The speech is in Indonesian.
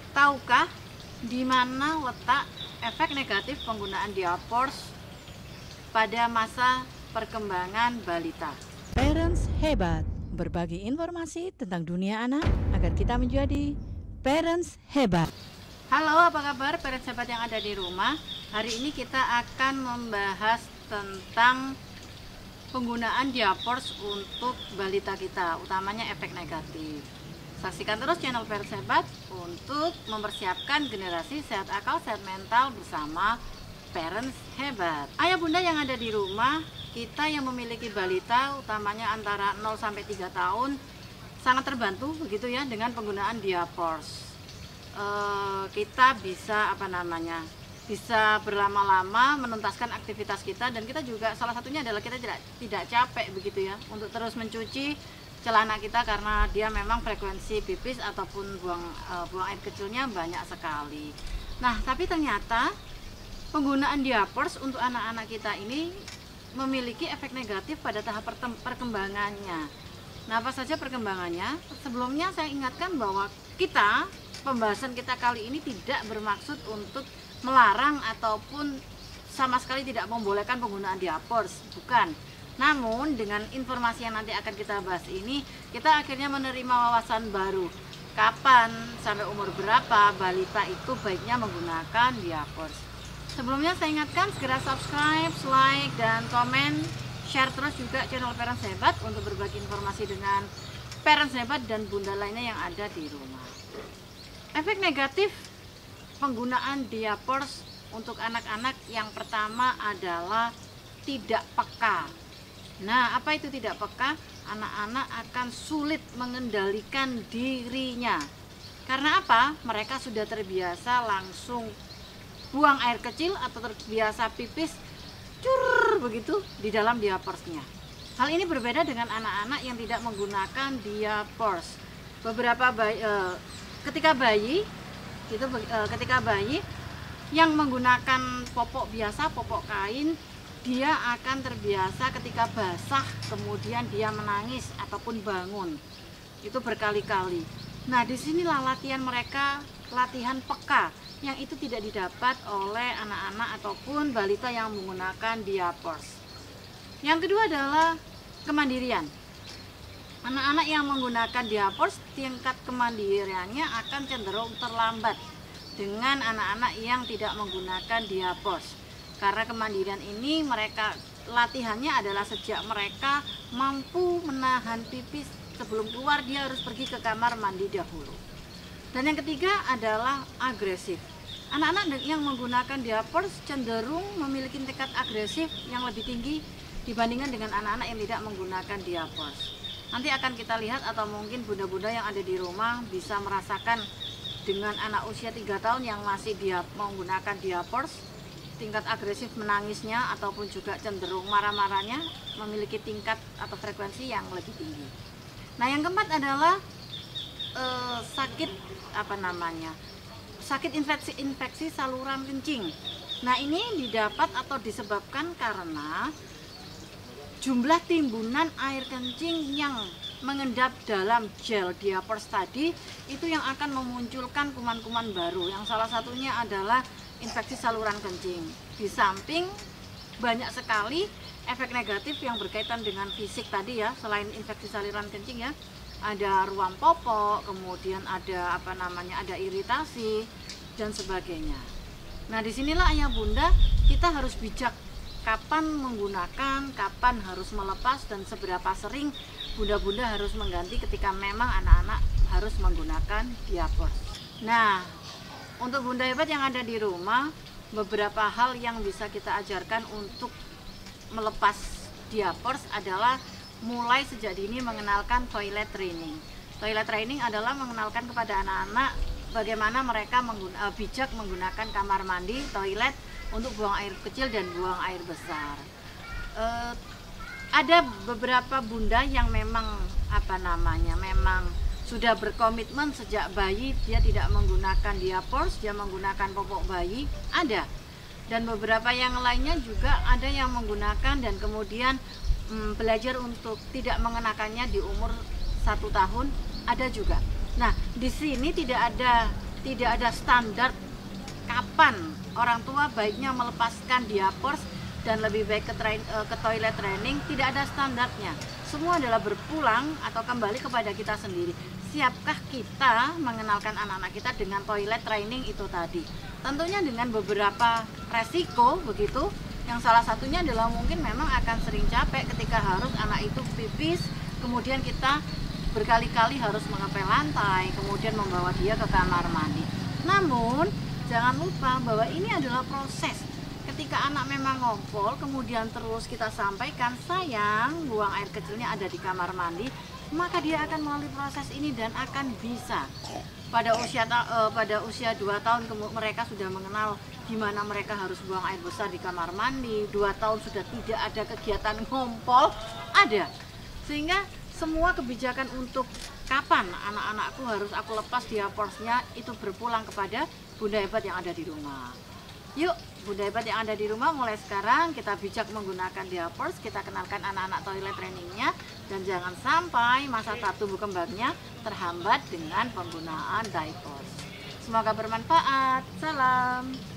Tahukah di mana letak efek negatif penggunaan diapers pada masa perkembangan balita? Parents Hebat, berbagi informasi tentang dunia anak agar kita menjadi parents hebat. Halo, apa kabar parents hebat yang ada di rumah? Hari ini kita akan membahas tentang penggunaan diapers untuk balita kita, utamanya efek negatif. Saksikan terus channel Parents Hebat untuk mempersiapkan generasi sehat akal, sehat mental bersama Parents Hebat. Ayah bunda yang ada di rumah, kita yang memiliki balita, utamanya antara 0 sampai 3 tahun, sangat terbantu begitu ya dengan penggunaan diapers. Kita bisa bisa berlama-lama menuntaskan aktivitas kita, dan kita juga salah satunya adalah kita tidak capek begitu ya untuk terus mencuci celana kita, karena dia memang frekuensi pipis ataupun buang air kecilnya banyak sekali. Nah, tapi ternyata penggunaan diapers untuk anak-anak kita ini memiliki efek negatif pada tahap perkembangannya. Nah, apa saja perkembangannya? Sebelumnya saya ingatkan bahwa pembahasan kita kali ini tidak bermaksud untuk melarang ataupun sama sekali tidak membolehkan penggunaan diapers, bukan. Namun dengan informasi yang nanti akan kita bahas ini, kita akhirnya menerima wawasan baru. Kapan, sampai umur berapa balita itu baiknya menggunakan diapers. Sebelumnya saya ingatkan segera subscribe, like, dan komen, share terus juga channel Parents Hebat untuk berbagi informasi dengan Parents Hebat dan bunda lainnya yang ada di rumah. Efek negatif penggunaan diapers untuk anak-anak yang pertama adalah tidak peka. Nah, apa itu tidak peka? Anak-anak akan sulit mengendalikan dirinya. Karena apa? Mereka sudah terbiasa langsung buang air kecil atau terbiasa pipis cur begitu di dalam diapersnya. Hal ini berbeda dengan anak-anak yang tidak menggunakan diapers. Ketika bayi yang menggunakan popok biasa, popok kain, dia akan terbiasa ketika basah kemudian dia menangis ataupun bangun itu berkali-kali. Nah, disinilah latihan mereka, latihan peka, yang itu tidak didapat oleh anak-anak ataupun balita yang menggunakan diapers. Yang kedua adalah kemandirian. Anak-anak yang menggunakan diapers, tingkat kemandiriannya akan cenderung terlambat dengan anak-anak yang tidak menggunakan diapers. Karena kemandirian ini mereka latihannya adalah sejak mereka mampu menahan pipis sebelum keluar, dia harus pergi ke kamar mandi dahulu. Dan yang ketiga adalah agresif. Anak-anak yang menggunakan diapers cenderung memiliki tingkat agresif yang lebih tinggi dibandingkan dengan anak-anak yang tidak menggunakan diapers. Nanti akan kita lihat, atau mungkin bunda-bunda yang ada di rumah bisa merasakan dengan anak usia 3 tahun yang masih menggunakan diapers, tingkat agresif menangisnya ataupun juga cenderung marah-marahnya memiliki tingkat atau frekuensi yang lebih tinggi. Nah, yang keempat adalah sakit infeksi saluran kencing. Nah, ini didapat atau disebabkan karena jumlah timbunan air kencing yang mengendap dalam gel diapers tadi itu yang akan memunculkan kuman-kuman baru, yang salah satunya adalah infeksi saluran kencing. Di samping banyak sekali efek negatif yang berkaitan dengan fisik tadi ya, selain infeksi saluran kencing ya, ada ruam popok, kemudian ada ada iritasi dan sebagainya. Nah, disinilah ayah bunda kita harus bijak kapan menggunakan, kapan harus melepas, dan seberapa sering bunda-bunda harus mengganti ketika memang anak-anak harus menggunakan diapers. Nah, untuk bunda hebat yang ada di rumah, beberapa hal yang bisa kita ajarkan untuk melepas diapers adalah mulai sejak dini mengenalkan toilet training. Toilet training adalah mengenalkan kepada anak-anak bagaimana mereka bijak menggunakan kamar mandi, toilet untuk buang air kecil dan buang air besar. Ada beberapa bunda yang memang sudah berkomitmen sejak bayi dia tidak menggunakan diapers, dia menggunakan popok bayi, ada. Dan beberapa yang lainnya juga ada yang menggunakan dan kemudian belajar untuk tidak mengenakannya di umur 1 tahun, ada juga. Nah, di sini tidak ada tidak ada standar kapan orang tua baiknya melepaskan diapers dan lebih baik ke toilet training. Tidak ada standarnya. Semua adalah berpulang atau kembali kepada kita sendiri. Siapkah kita mengenalkan anak-anak kita dengan toilet training itu tadi? Tentunya dengan beberapa resiko begitu. Yang salah satunya adalah mungkin memang akan sering capek ketika harus anak itu pipis, kemudian kita berkali-kali harus mengepel lantai, kemudian membawa dia ke kamar mandi. Namun jangan lupa bahwa ini adalah proses. Ketika anak memang ngompol, kemudian terus kita sampaikan, sayang, buang air kecilnya ada di kamar mandi, maka dia akan melalui proses ini dan akan bisa. Pada usia 2 tahun mereka sudah mengenal di mana mereka harus buang air besar di kamar mandi. 2 tahun sudah tidak ada kegiatan ngompol, ada. Sehingga semua kebijakan untuk kapan anak-anakku harus aku lepas diapersnya itu berpulang kepada Bunda Hebat yang ada di rumah. Yuk, Bunda Hebat yang ada di rumah, mulai sekarang kita bijak menggunakan diapers, kita kenalkan anak-anak toilet trainingnya, dan jangan sampai masa tahap tumbuh kembangnya terhambat dengan penggunaan diapers. Semoga bermanfaat. Salam.